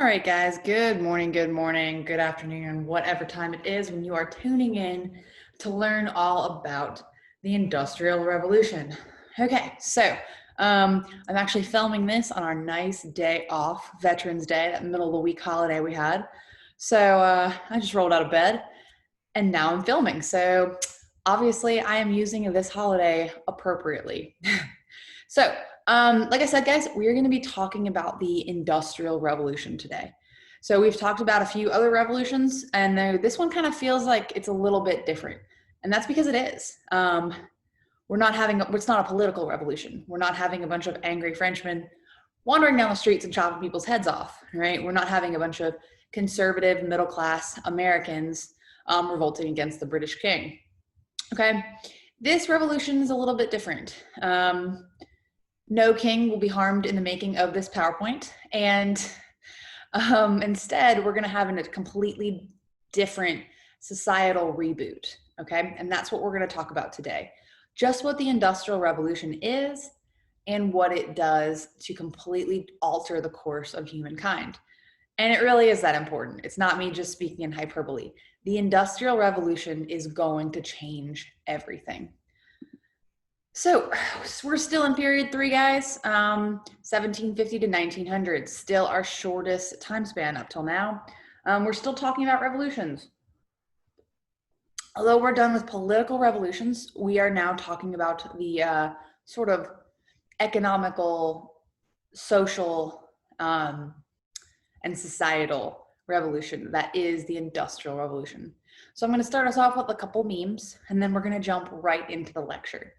All right, guys, good morning, good afternoon, whatever time it is when you are tuning in to learn all about the Industrial Revolution. Okay, so I'm actually filming this on our nice day off, Veterans Day, that middle of the week holiday we had. So I just rolled out of bed and now I'm filming. So obviously I am using this holiday appropriately. So, like I said, guys, we're going to be talking about the Industrial Revolution today. So we've talked about a few other revolutions, and this one kind of feels like it's a little bit different, and that's because it is. It's not a political revolution. We're not having a bunch of angry Frenchmen wandering down the streets and chopping people's heads off, right? We're not having a bunch of conservative middle-class Americans revolting against the British king. Okay, this revolution is a little bit different. No king will be harmed in the making of this PowerPoint. And instead, we're going to have a completely different societal reboot. Okay. And that's what we're going to talk about today. Just what the Industrial Revolution is and what it does to completely alter the course of humankind. And it really is that important. It's not me just speaking in hyperbole. The Industrial Revolution is going to change everything. So we're still in period 3, guys, 1750 to 1900, still our shortest time span up till now. We're still talking about revolutions. Although we're done with political revolutions, we are now talking about the sort of economical, social, and societal revolution that is the Industrial Revolution. So I'm going to start us off with a couple memes, and then we're going to jump right into the lecture.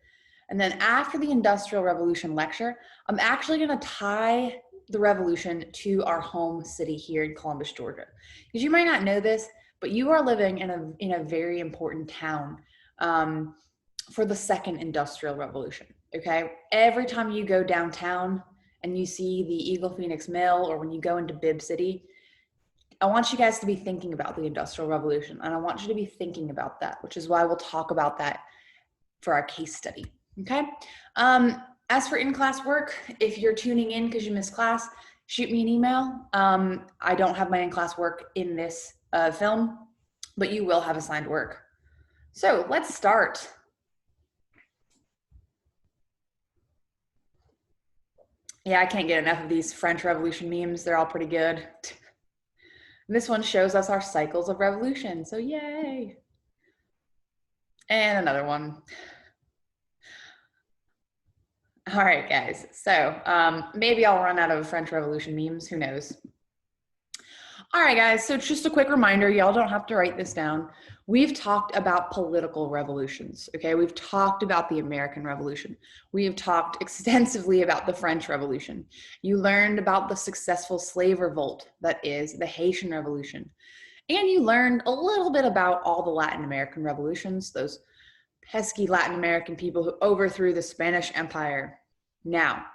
And then after the Industrial Revolution lecture, I'm actually going to tie the revolution to our home city here in Columbus, Georgia. Because you might not know this, but you are living in a very important town for the second Industrial Revolution, okay? Every time you go downtown and you see the Eagle Phoenix Mill, or when you go into Bibb City, I want you guys to be thinking about the Industrial Revolution, and I want you to be thinking about that, which is why we'll talk about that for our case study. Okay. As for in-class work, if you're tuning in because you missed class, shoot me an email. I don't have my in-class work in this film, but you will have assigned work. So let's start. Yeah, I can't get enough of these French Revolution memes. They're all pretty good. This one shows us our cycles of revolution. So yay. And another one. All right, guys. So maybe I'll run out of French Revolution memes. Who knows? All right, guys. So just a quick reminder, y'all don't have to write this down. We've talked about political revolutions, okay? We've talked about the American Revolution. We have talked extensively about the French Revolution. You learned about the successful slave revolt that is the Haitian Revolution. And you learned a little bit about all the Latin American revolutions, those pesky Latin American people who overthrew the Spanish Empire. Now,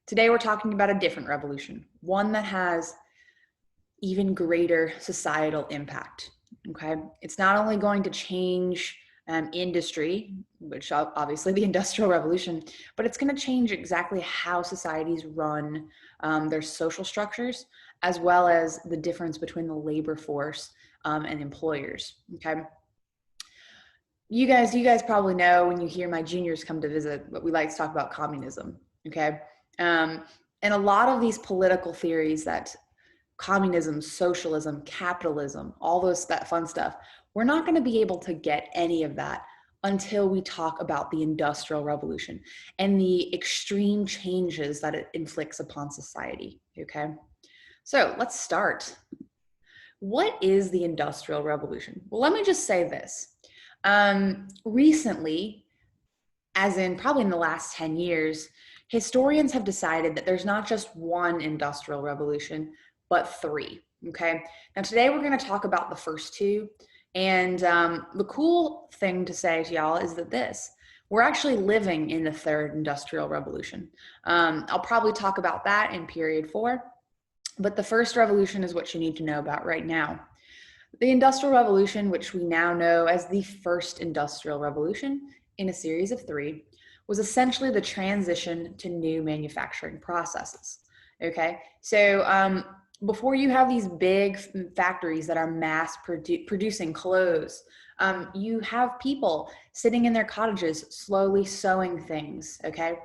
today we're talking about a different revolution, one that has even greater societal impact, okay? It's not only going to change industry, which obviously the Industrial Revolution, but it's going to change exactly how societies run their social structures, as well as the difference between the labor force and employers, okay? You guys probably know when you hear my juniors come to visit, but we like to talk about communism, okay? And a lot of these political theories that communism, socialism, capitalism, all that fun stuff, we're not going to be able to get any of that until we talk about the Industrial Revolution and the extreme changes that it inflicts upon society, okay? So let's start. What is the Industrial Revolution? Well, let me just say this. Recently, as in probably in the last 10 years, historians have decided that there's not just one industrial revolution, but 3, okay? Now today we're gonna talk about the first 2, and the cool thing to say to y'all is that we're actually living in the 3rd industrial revolution. I'll probably talk about that in period 4, but the first revolution is what you need to know about right now. The Industrial Revolution, which we now know as the first industrial revolution in a series of 3, was essentially the transition to new manufacturing processes. Okay, so before you have these big factories that are mass producing clothes, you have people sitting in their cottages slowly sewing things, okay?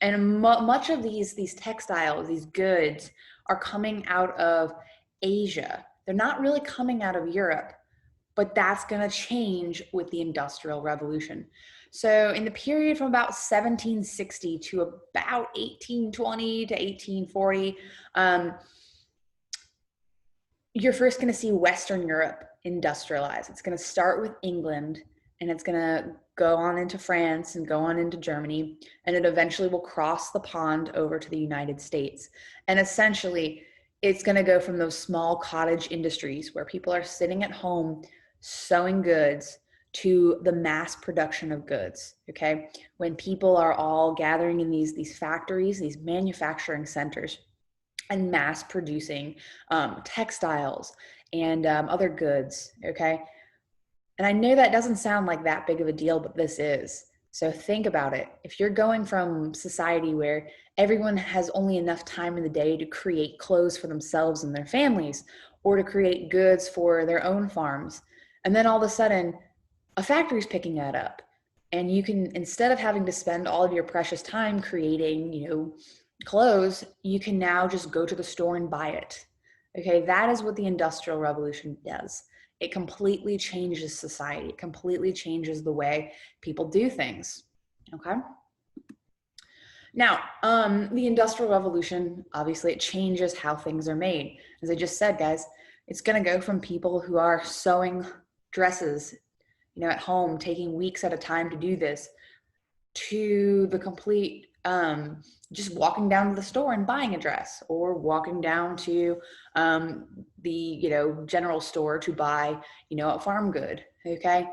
And much of these textiles, these goods, are coming out of Asia. They're not really coming out of Europe, but that's going to change with the Industrial Revolution. So in the period from about 1760 to about 1820 to 1840, you're first going to see Western Europe industrialize. It's going to start with England, and it's going to go on into France and go on into Germany, and it eventually will cross the pond over to the United States. And essentially, it's going to go from those small cottage industries where people are sitting at home sewing goods to the mass production of goods, okay? When people are all gathering in these factories, these manufacturing centers, and mass producing textiles and other goods, okay? And I know that doesn't sound like that big of a deal, but this is. So think about it. If you're going from society where everyone has only enough time in the day to create clothes for themselves and their families, or to create goods for their own farms, and then all of a sudden a factory's picking that up, and you can, instead of having to spend all of your precious time creating, clothes, you can now just go to the store and buy it. Okay, that is what the Industrial Revolution does. It completely changes society. It completely changes the way people do things. Okay. Now, the Industrial Revolution, obviously, it changes how things are made. As I just said, guys, it's going to go from people who are sewing dresses, at home, taking weeks at a time to do this, to the complete just walking down to the store and buying a dress, or walking down to the general store to buy a farm good. Okay,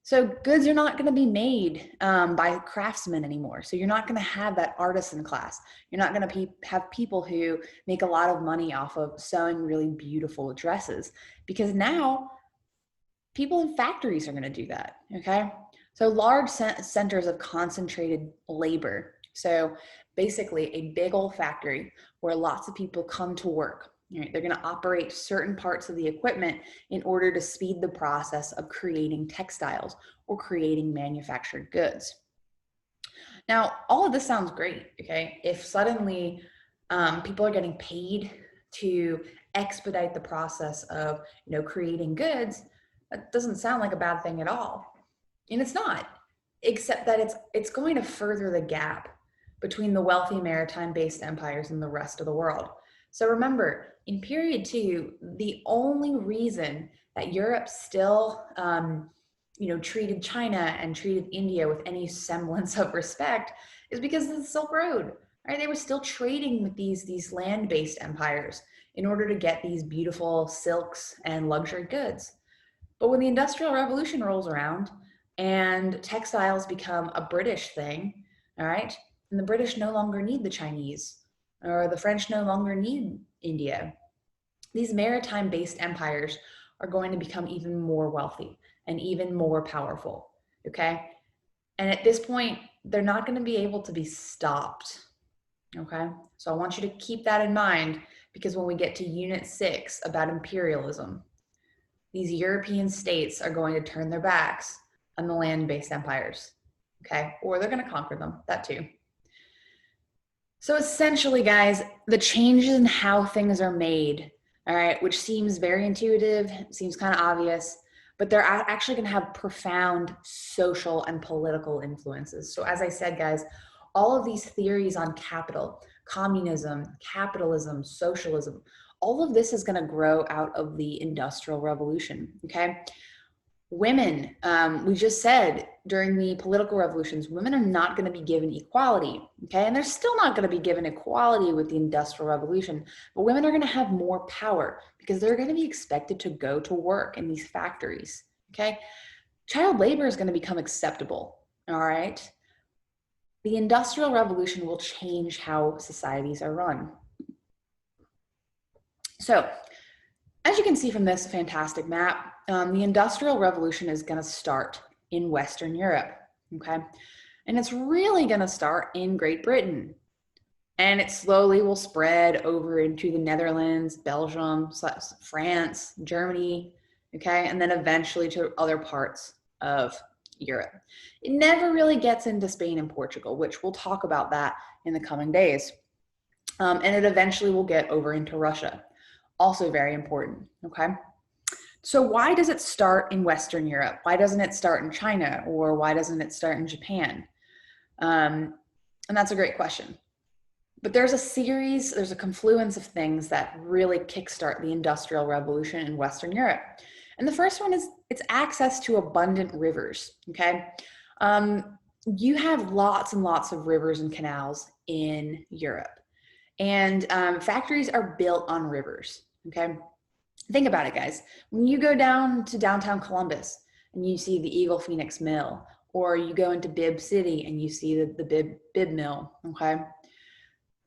so goods are not going to be made by craftsmen anymore. So you're not going to have that artisan class. You're not going to have people who make a lot of money off of sewing really beautiful dresses, because now people in factories are going to do that. Okay, so large centers of concentrated labor. So basically a big old factory where lots of people come to work. Right? They're going to operate certain parts of the equipment in order to speed the process of creating textiles or creating manufactured goods. Now, all of this sounds great, okay? If suddenly people are getting paid to expedite the process of, creating goods, that doesn't sound like a bad thing at all. And it's not, except that it's going to further the gap between the wealthy maritime-based empires and the rest of the world. So remember, in period 2, the only reason that Europe still, treated China and treated India with any semblance of respect is because of the Silk Road, right? They were still trading with these land-based empires in order to get these beautiful silks and luxury goods. But when the Industrial Revolution rolls around and textiles become a British thing, all right, and the British no longer need the Chinese, or the French no longer need India, these maritime-based empires are going to become even more wealthy and even more powerful, okay? And at this point, they're not going to be able to be stopped, okay? So I want you to keep that in mind, because when we get to Unit 6 about imperialism, these European states are going to turn their backs on the land-based empires, okay? Or they're going to conquer them, that too. So essentially, guys, the changes in how things are made, all right, which seems very intuitive, seems kind of obvious, but they're actually going to have profound social and political influences. So as I said, guys, all of these theories on capital, communism, capitalism, socialism, all of this is going to grow out of the Industrial Revolution, okay? Women, we just said during the political revolutions, women are not going to be given equality, okay? And they're still not going to be given equality with the Industrial Revolution, but women are going to have more power because they're going to be expected to go to work in these factories, okay? Child labor is going to become acceptable, all right? The Industrial Revolution will change how societies are run. So, as you can see from this fantastic map, the Industrial Revolution is going to start in Western Europe, okay? And it's really going to start in Great Britain. and it slowly will spread over into the Netherlands, Belgium, France, Germany, okay, and then eventually to other parts of Europe. It never really gets into Spain and Portugal, which we'll talk about that in the coming days. And it eventually will get over into Russia. Also very important, okay? So why does it start in Western Europe? Why doesn't it start in China, or why doesn't it start in Japan? And that's a great question. But there's a confluence of things that really kickstart the Industrial Revolution in Western Europe. And the first one is it's access to abundant rivers, okay? You have lots and lots of rivers and canals in Europe. And factories are built on rivers, okay? Think about it, guys. When you go down to downtown Columbus and you see the Eagle Phoenix Mill, or you go into Bibb City and you see the Bibb Mill, okay?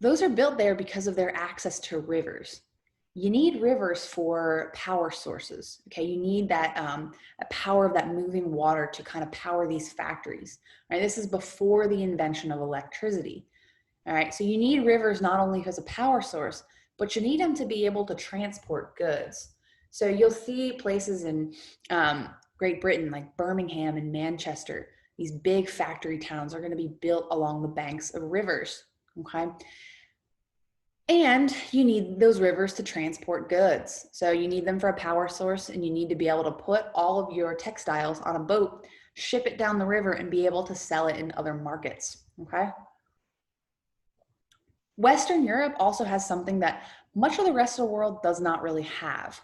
Those are built there because of their access to rivers. You need rivers for power sources, okay? You need that power of that moving water to kind of power these factories, right? This is before the invention of electricity, all right? So you need rivers not only as a power source, but you need them to be able to transport goods. So you'll see places in Great Britain, like Birmingham and Manchester, these big factory towns are gonna be built along the banks of rivers, okay? And you need those rivers to transport goods. So you need them for a power source, and you need to be able to put all of your textiles on a boat, ship it down the river, and be able to sell it in other markets, okay? Western Europe also has something that much of the rest of the world does not really have.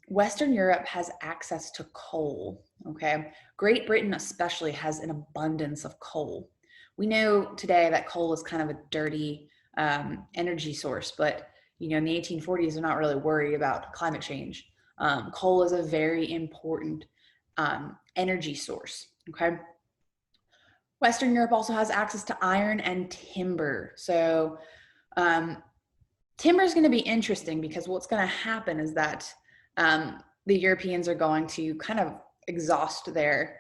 Western Europe has access to coal, okay? Great Britain especially has an abundance of coal. We know today that coal is kind of a dirty energy source, but you know, in the 1840s, they're not really worried about climate change. Coal is a very important energy source, okay? Western Europe also has access to iron and timber. So timber is going to be interesting because what's going to happen is that the Europeans are going to kind of exhaust their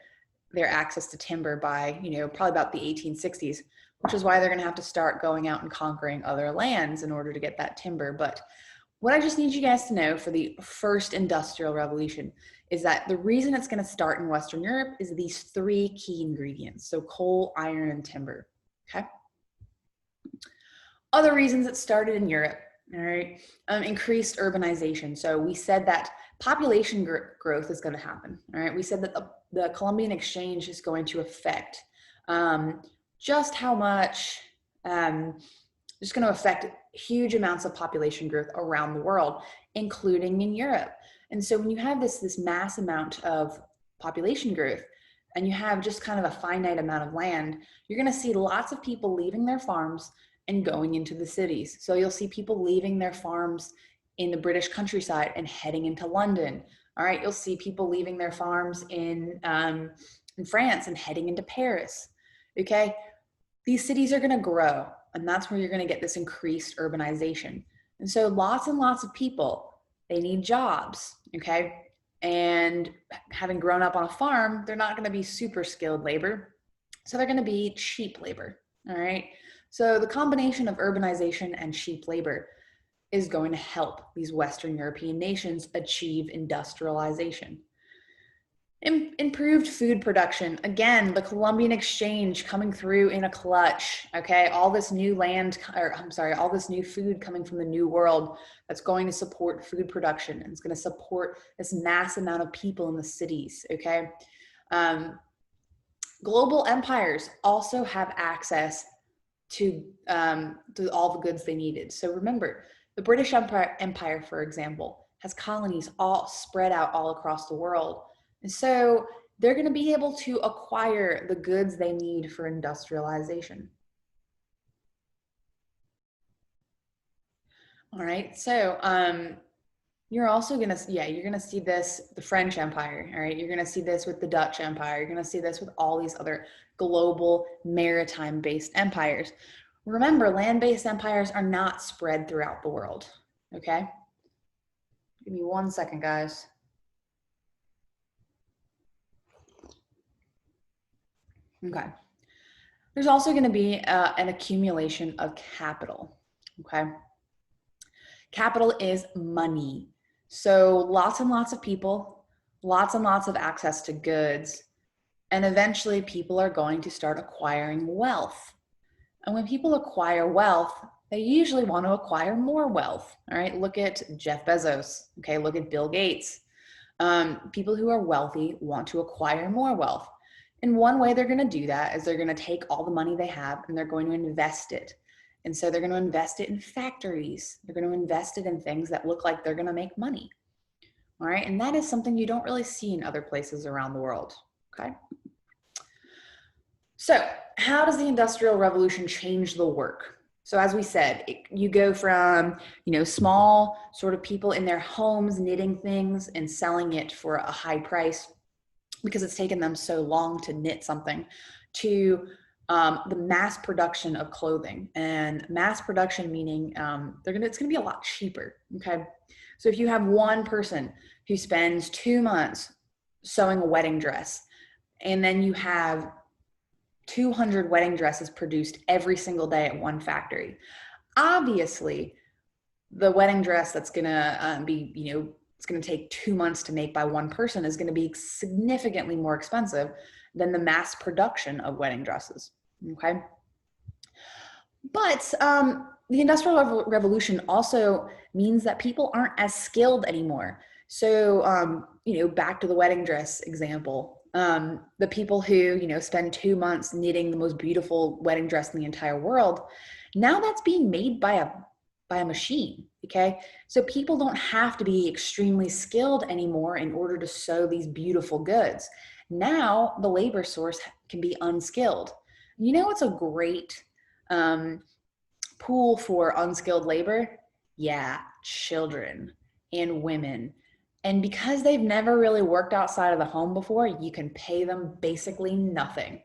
access to timber by, you know, probably about the 1860s, which is why they're going to have to start going out and conquering other lands in order to get that timber. But what I just need you guys to know for the first industrial revolution is that the reason it's going to start in Western Europe is these three key ingredients. So coal, iron, and timber, okay? Other reasons it started in Europe, all right? Increased urbanization. So we said that population growth is going to happen, all right? We said that the Columbian Exchange is going to affect just how much, it's going to affect huge amounts of population growth around the world, including in Europe. And so when you have this mass amount of population growth, and you have just kind of a finite amount of land, you're going to see lots of people leaving their farms and going into the cities. So you'll see people leaving their farms in the British countryside and heading into London. All right, you'll see people leaving their farms in France and heading into Paris. Okay, these cities are going to grow, and that's where you're going to get this increased urbanization. And so lots and lots of people, they need jobs. Okay, and having grown up on a farm, they're not going to be super skilled labor, so they're going to be cheap labor. All right. So the combination of urbanization and cheap labor is going to help these Western European nations achieve industrialization. Improved food production. Again, the Columbian Exchange coming through in a clutch, okay? All this new land, or I'm sorry, all this new food coming from the New World that's going to support food production, and it's going to support this mass amount of people in the cities, okay? Global empires also have access to all the goods they needed. So remember, the British Empire, for example, has colonies all spread out all across the world. And so they're going to be able to acquire the goods they need for industrialization. All right, so you're also going to, you're going to see this, the French Empire, all right? You're going to see this with the Dutch Empire. You're going to see this with all these other global maritime-based empires. Remember, land-based empires are not spread throughout the world, okay? Give me 1 second, guys. Okay. There's also going to be an accumulation of capital, okay? Capital is money. So lots and lots of people, lots and lots of access to goods, and eventually people are going to start acquiring wealth. And when people acquire wealth, they usually want to acquire more wealth. All right, look at Jeff Bezos. Okay, look at Bill Gates. People who are wealthy want to acquire more wealth. And one way they're going to do that is they're going to take all the money they have and they're going to invest it. And so they're going to invest it in factories. They're going to invest it in things that look like they're going to make money. All right, and that is something you don't really see in other places around the world. Okay. So, how does the Industrial Revolution change the work? So, as we said, you go from, small sort of people in their homes knitting things and selling it for a high price because it's taken them so long to knit something, to the mass production of clothing. And mass production meaning it's going to be a lot cheaper. Okay, so if you have one person who spends 2 months sewing a wedding dress, and then you have 200 wedding dresses produced every single day at one factory. Obviously, the wedding dress that's going to be, it's going to take 2 months to make by one person is going to be significantly more expensive than the mass production of wedding dresses. Okay. But the Industrial Revolution also means that people aren't as skilled anymore. So, back to the wedding dress example. The people who, spend 2 months knitting the most beautiful wedding dress in the entire world, now that's being made by a machine, okay? So people don't have to be extremely skilled anymore in order to sew these beautiful goods. Now the labor source can be unskilled. It's a great pool for unskilled labor? Yeah, children and women. And because they've never really worked outside of the home before, you can pay them basically nothing.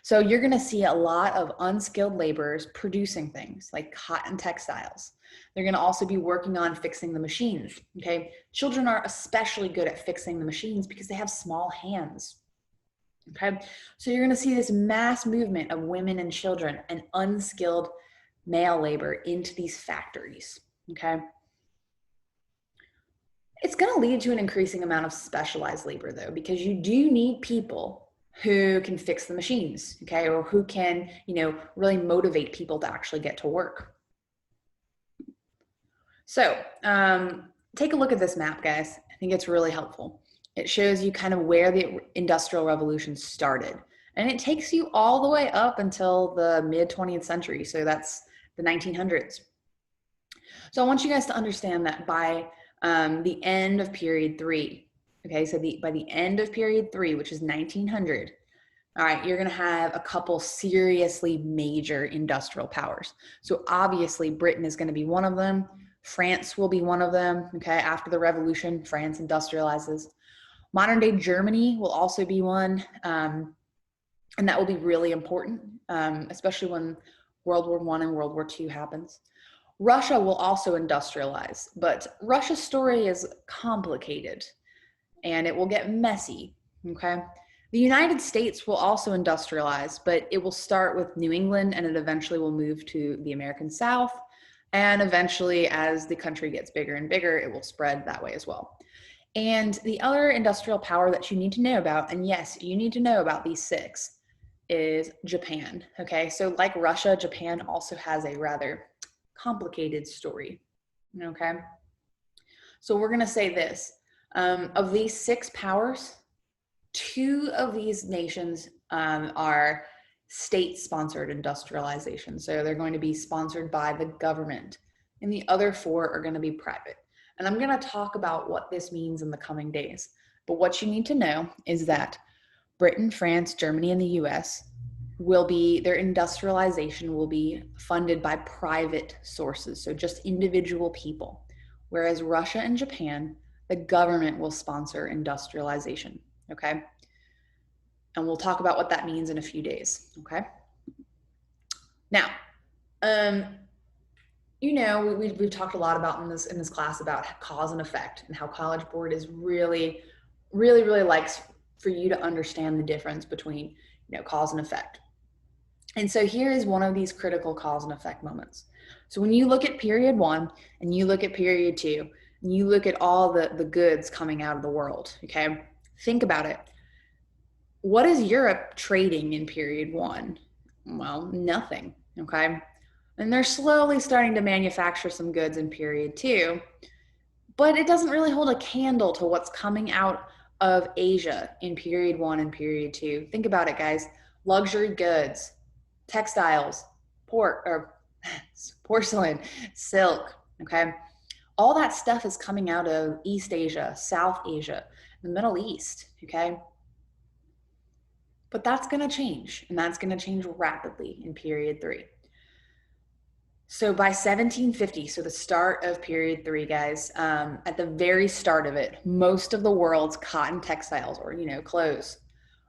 So you're going to see a lot of unskilled laborers producing things like cotton textiles. They're going to also be working on fixing the machines. Okay. Children are especially good at fixing the machines because they have small hands. Okay. So you're going to see this mass movement of women and children and unskilled male labor into these factories. Okay. It's going to lead to an increasing amount of specialized labor, though, because you do need people who can fix the machines, okay, or who can, really motivate people to actually get to work. So take a look at this map, guys. I think it's really helpful. It shows you kind of where the Industrial Revolution started. And it takes you all the way up until the mid-20th century. So that's the 1900s. So I want you guys to understand that by the end of period 3, okay, so by the end of period 3, which is 1900, all right, you're going to have a couple seriously major industrial powers. So obviously Britain is going to be one of them. France will be one of them. Okay, after the revolution, France industrializes. Modern day Germany will also be one, and that will be really important, especially when World War I and World War II happens. Russia will also industrialize, but Russia's story is complicated and it will get messy, okay? The United States will also industrialize, but it will start with New England and it eventually will move to the American South. And eventually, as the country gets bigger and bigger, it will spread that way as well. And the other industrial power that you need to know about, and yes, you need to know about these 6, is Japan, okay? So like Russia, Japan also has a rather complicated story, okay? So we're gonna say this, of these 6 powers, 2 of these nations are state-sponsored industrialization. So they're going to be sponsored by the government, and the other 4 are gonna be private. And I'm gonna talk about what this means in the coming days. But what you need to know is that Britain, France, Germany, and the US their industrialization will be funded by private sources, so just individual people. Whereas Russia and Japan, the government will sponsor industrialization, okay? And we'll talk about what that means in a few days, okay? Now, we've talked a lot about in this class about cause and effect and how College Board is really likes for you to understand the difference between, cause and effect. And so here is one of these critical cause and effect moments. So when you look at period one and you look at period two, and you look at all the goods coming out of the world, okay, think about it. What is Europe trading in period one? Well, nothing, okay? And they're slowly starting to manufacture some goods in period two, but it doesn't really hold a candle to what's coming out of Asia in period one and period two. Think about it, guys. Luxury goods, textiles, porcelain, silk, okay? All that stuff is coming out of East Asia, South Asia, the Middle East, okay? But that's going to change, and that's going to change rapidly in period three. So by 1750, so the start of period three, guys, at the very start of it, most of the world's cotton textiles, or clothes,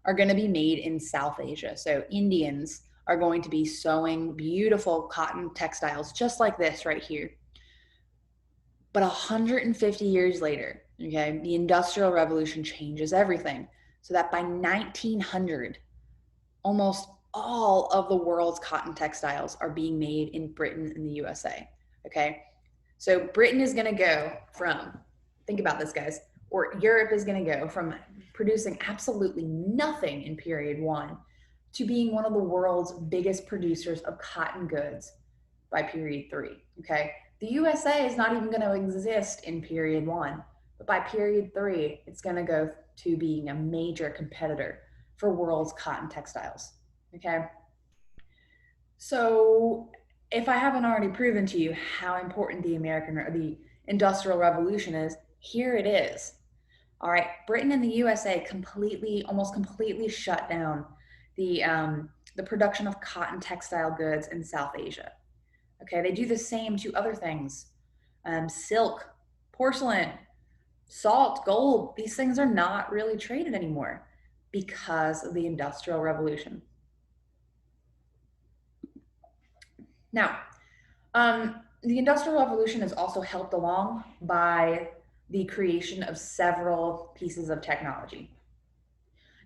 are going to be made in South Asia. So Indians are going to be sewing beautiful cotton textiles just like this right here. But 150 years later, okay, the Industrial Revolution changes everything. So that by 1900, almost all of the world's cotton textiles are being made in Britain and the USA. Okay. So Britain is going to go from, think about this, guys, or Europe is going to go from producing absolutely nothing in period one to being one of the world's biggest producers of cotton goods by period three. Okay. The USA is not even going to exist in period one, but by period three, it's going to go to being a major competitor for world's cotton textiles. Okay. So if I haven't already proven to you how important the Industrial Revolution is, here it is. All right, Britain and the USA almost completely shut down the production of cotton textile goods in South Asia. Okay, they do the same to other things, silk, porcelain, salt, gold. These things are not really traded anymore because of the Industrial Revolution. Now, the Industrial Revolution is also helped along by the creation of several pieces of technology.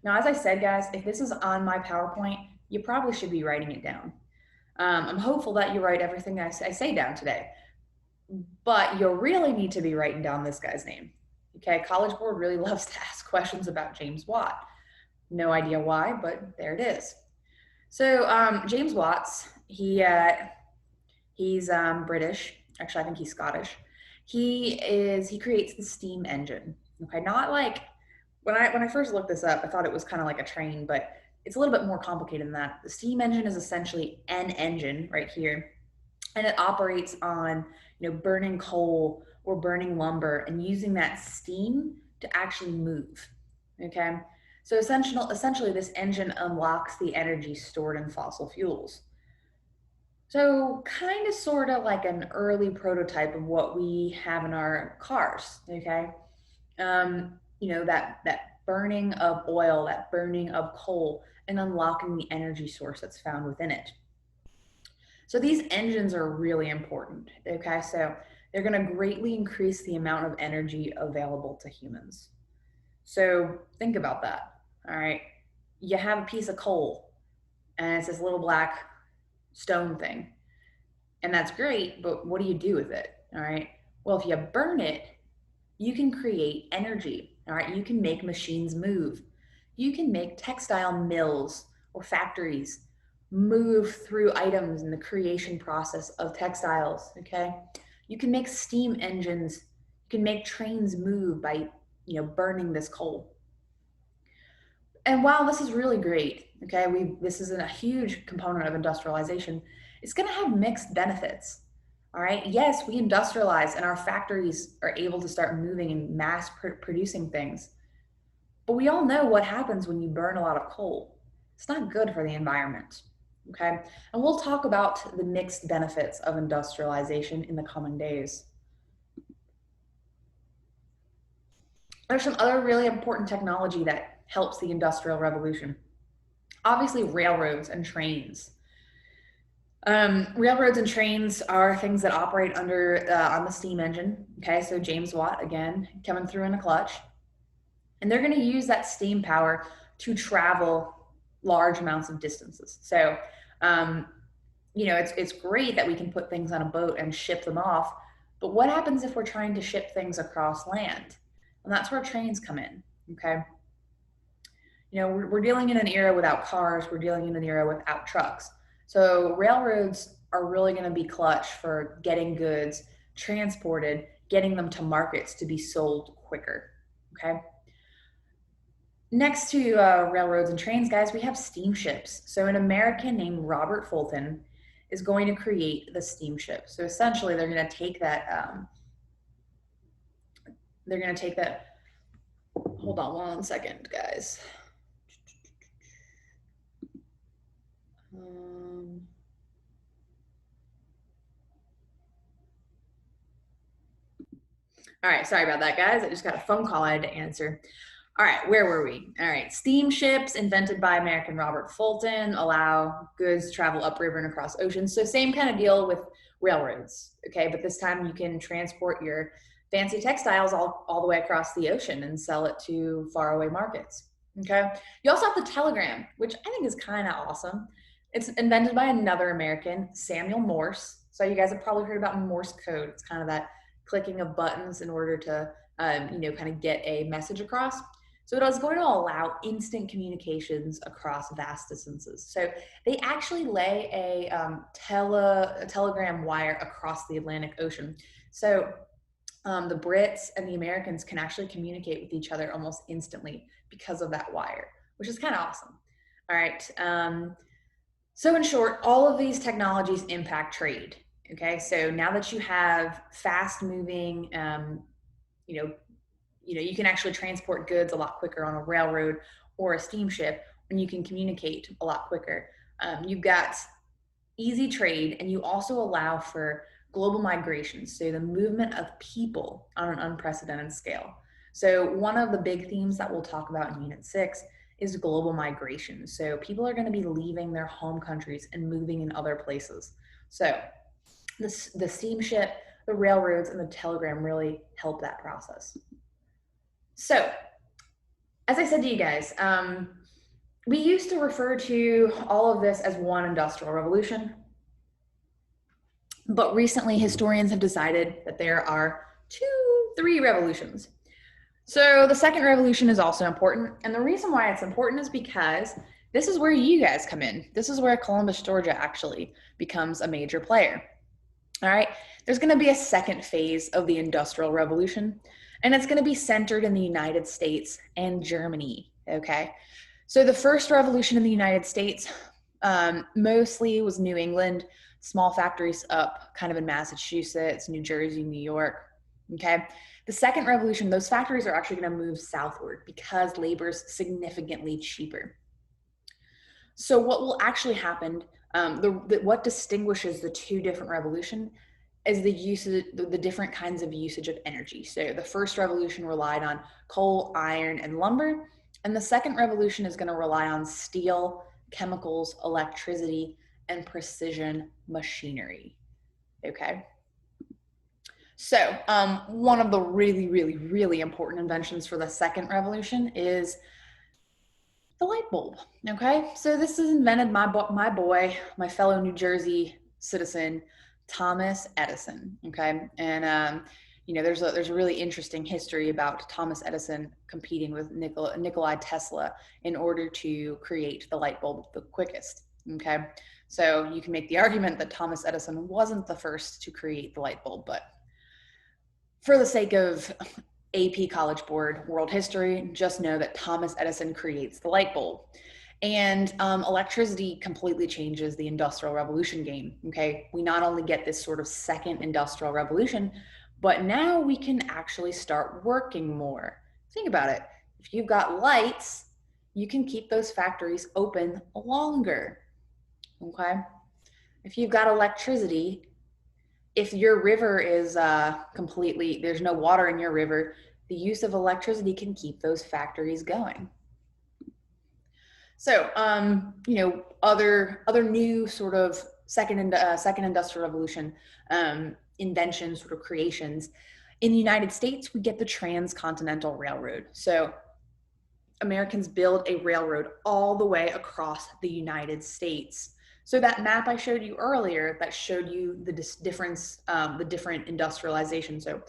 Now, as I said, guys, if this is on my PowerPoint, you probably should be writing it down. I'm hopeful that you write everything I say down today, but you'll really need to be writing down this guy's name. Okay, College Board really loves to ask questions about James Watt. No idea why, but there it is. So James Watt's, he's British. Actually, I think he's Scottish. He creates the steam engine. Okay, not like when I first looked this up, I thought it was kind of like a train, but it's a little bit more complicated than that. The steam engine is essentially an engine right here, and it operates on burning coal or burning lumber and using that steam to actually move. Okay, so essentially this engine unlocks the energy stored in fossil fuels. So kind of sort of like an early prototype of what we have in our cars, okay? That burning of oil, that burning of coal, and unlocking the energy source that's found within it. So these engines are really important, okay? So they're gonna greatly increase the amount of energy available to humans. So think about that, all right? You have a piece of coal, and it's this little black stone thing. And that's great, but what do you do with it? All right. Well, if you burn it, you can create energy. All right. You can make machines move. You can make textile mills or factories move through items in the creation process of textiles. Okay. You can make steam engines. You can make trains move by, burning this coal. And while this is really great, okay, this is a huge component of industrialization, it's going to have mixed benefits. All right. Yes, we industrialize and our factories are able to start moving and mass producing things. But we all know what happens when you burn a lot of coal. It's not good for the environment. Okay. And we'll talk about the mixed benefits of industrialization in the coming days. There's some other really important technology that helps the Industrial Revolution. Obviously, railroads and trains. Railroads and trains are things that operate on the steam engine. Okay, so James Watt, again, coming through in a clutch. And they're going to use that steam power to travel large amounts of distances. So You know, it's great that we can put things on a boat and ship them off, but what happens if we're trying to ship things across land? And that's where trains come in, okay? You know, we're dealing in an era without cars, we're dealing in an era without trucks. So railroads are really going to be clutch for getting goods transported, getting them to markets to be sold quicker, okay? Next to railroads and trains, guys, we have steamships. So an American named Robert Fulton is going to create the steamship. So essentially, they're going to take that. They're going to take that. Hold on one second, guys. All right, sorry about that, guys. I just got a phone call I had to answer. All right, where were we? All right, steamships invented by American Robert Fulton allow goods to travel upriver and across oceans. So same kind of deal with railroads, okay? But this time you can transport your fancy textiles all the way across the ocean and sell it to faraway markets, okay? You also have the telegram, which I think is kind of awesome. It's invented by another American, Samuel Morse. So you guys have probably heard about Morse code. It's kind of that clicking of buttons in order to, you know, kind of get a message across. So it was going to allow instant communications across vast distances. So they actually lay a telegram wire across the Atlantic Ocean. So the Brits and the Americans can actually communicate with each other almost instantly because of that wire, which is kind of awesome. All right. So in short, all of these technologies impact trade. Okay, so now that you have fast moving, you know, you can actually transport goods a lot quicker on a railroad or a steamship, and you can communicate a lot quicker. You've got easy trade, and you also allow for global migration, so the movement of people on an unprecedented scale. So one of the big themes that we'll talk about in Unit 6 is global migration. So people are going to be leaving their home countries and moving in other places. So the steamship, the railroads, and the telegram really help that process. So, as I said to you guys, we used to refer to all of this as one industrial revolution, but recently historians have decided that there are three revolutions. So the second revolution is also important, and the reason why it's important is because this is where you guys come in. This is where Columbus, Georgia actually becomes a major player. All right, there's going to be a second phase of the Industrial Revolution, and it's going to be centered in the United States and Germany. Okay, so the first revolution in the United States mostly was New England, small factories up kind of in Massachusetts, New Jersey, New York. Okay, the second revolution, those factories are actually going to move southward because labor is significantly cheaper. So what will actually happen, what distinguishes the two different revolutions is the different kinds of usage of energy. So the first revolution relied on coal, iron, and lumber, and the second revolution is going to rely on steel, chemicals, electricity, and precision machinery. Okay. So one of the really, really, really important inventions for the second revolution is the light bulb. Okay, so this is invented by my boy, my fellow New Jersey citizen, Thomas Edison. Okay, and you know, there's a really interesting history about Thomas Edison competing with Nikolai Tesla in order to create the light bulb the quickest. Okay, so you can make the argument that Thomas Edison wasn't the first to create the light bulb, but for the sake of AP College Board World History, just know that Thomas Edison creates the light bulb. And electricity completely changes the Industrial Revolution game, okay? We not only get this sort of second Industrial Revolution, but now we can actually start working more. Think about it. If you've got lights, you can keep those factories open longer, okay? If you've got electricity, if your river is completely, there's no water in your river, the use of electricity can keep those factories going. So, you know, other new sort of second industrial revolution inventions, sort of creations. In the United States, we get the transcontinental railroad. So Americans build a railroad all the way across the United States. So that map I showed you earlier that showed you the difference, the different industrialization. So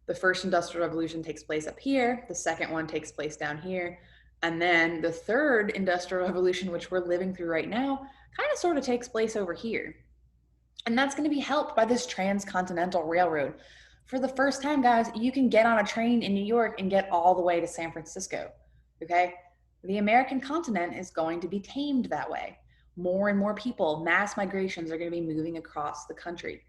the first industrial revolution takes place up here, the second one takes place down here, and then the third industrial revolution, which we're living through right now, kind of sort of takes place over here. And that's going to be helped by this transcontinental railroad. For the first time, guys, you can get on a train in New York and get all the way to San Francisco. Okay? The American continent is going to be tamed that way. More and more people, mass migrations are going to be moving across the country.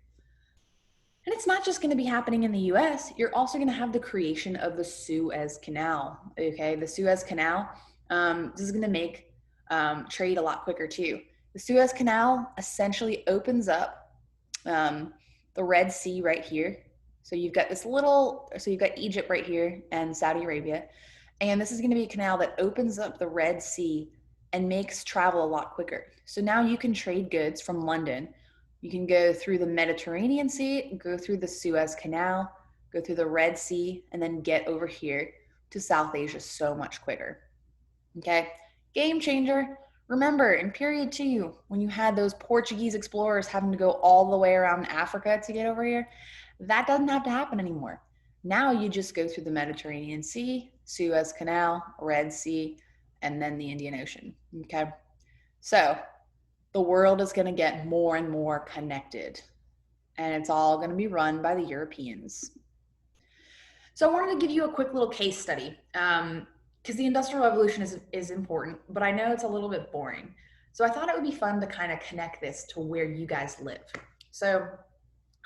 And it's not just going to be happening in the US, you're also going to have the creation of the Suez Canal. Okay? The Suez Canal, this is going to make trade a lot quicker too. The Suez Canal essentially opens up the Red Sea right here. So you've got you've got Egypt right here and Saudi Arabia. And this is going to be a canal that opens up the Red Sea and makes travel a lot quicker. So now you can trade goods from London. You can go through the Mediterranean Sea, go through the Suez Canal, go through the Red Sea, and then get over here to South Asia so much quicker. Okay, game changer. Remember, in period 2, when you had those Portuguese explorers having to go all the way around Africa to get over here, that doesn't have to happen anymore. Now you just go through the Mediterranean Sea, Suez Canal, Red Sea, and then the Indian Ocean. Okay, so the world is going to get more and more connected, and it's all going to be run by the Europeans. So I wanted to give you a quick little case study. Because the Industrial Revolution is important, but I know it's a little bit boring. So I thought it would be fun to kind of connect this to where you guys live. So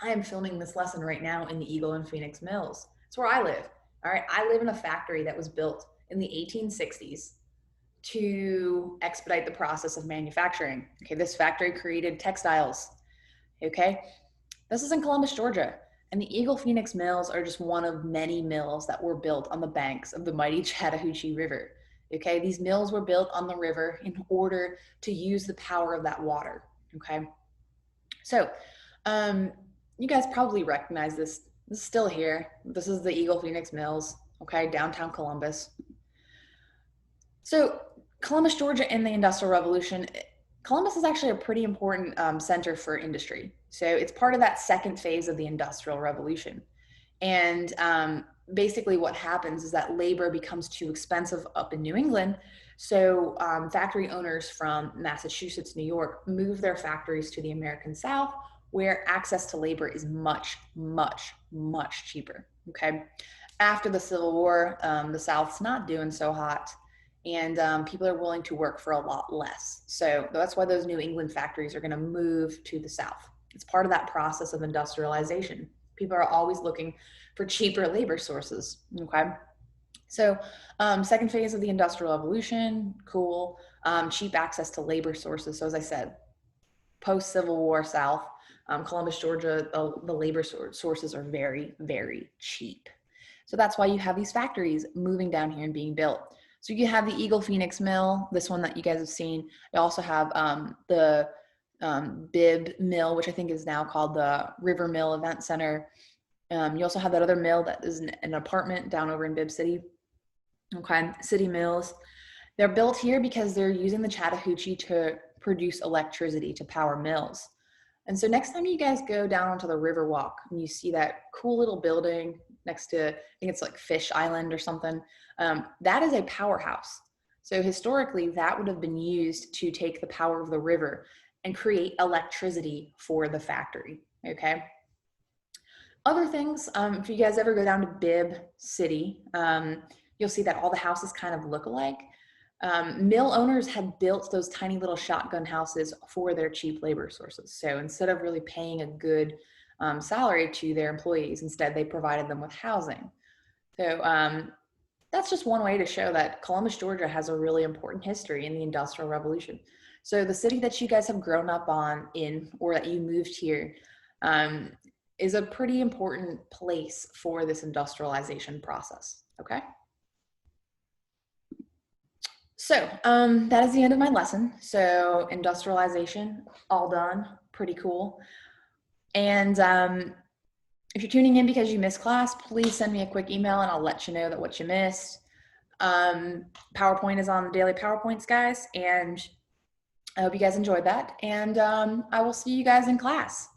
I am filming this lesson right now in the Eagle and Phoenix Mills. It's where I live. All right, I live in a factory that was built in the 1860s to expedite the process of manufacturing. Okay, this factory created textiles. Okay, this is in Columbus, Georgia. And the Eagle Phoenix Mills are just one of many mills that were built on the banks of the mighty Chattahoochee River. Okay, these mills were built on the river in order to use the power of that water. Okay, so you guys probably recognize this. This is still here. This is the Eagle Phoenix Mills. Okay, downtown Columbus. So Columbus, Georgia, in the Industrial Revolution, Columbus is actually a pretty important center for industry. So it's part of that second phase of the Industrial Revolution. And basically what happens is that labor becomes too expensive up in New England. So factory owners from Massachusetts, New York, move their factories to the American South, where access to labor is much, much, much cheaper. Okay. After the Civil War, the South's not doing so hot, and people are willing to work for a lot less. So that's why those New England factories are going to move to the South. It's part of that process of industrialization. People are always looking for cheaper labor sources. Okay. So second phase of the Industrial Revolution, cool. Cheap access to labor sources. So as I said, post-Civil War South, Columbus, Georgia, the labor sources are very, very cheap. So that's why you have these factories moving down here and being built. So you have the Eagle Phoenix Mill, this one that you guys have seen. You also have the Bibb Mill, which I think is now called the River Mill Event Center. You also have that other mill that is an apartment down over in Bibb City. Okay, City Mills. They're built here because they're using the Chattahoochee to produce electricity to power mills. And so next time you guys go down onto the River Walk and you see that cool little building next to, I think it's like Fish Island or something, that is a powerhouse. So historically, that would have been used to take the power of the river and create electricity for the factory, okay? Other things, if you guys ever go down to Bibb City, you'll see that all the houses kind of look alike. Mill owners had built those tiny little shotgun houses for their cheap labor sources. So instead of really paying a good salary to their employees, instead they provided them with housing. So that's just one way to show that Columbus, Georgia has a really important history in the Industrial Revolution. So the city that you guys have grown up or that you moved here, is a pretty important place for this industrialization process, okay? So that is the end of my lesson. So industrialization, all done, pretty cool. And if you're tuning in because you missed class, please send me a quick email and I'll let you know that what you missed. PowerPoint is on the daily PowerPoints, guys. And I hope you guys enjoyed that, and I will see you guys in class.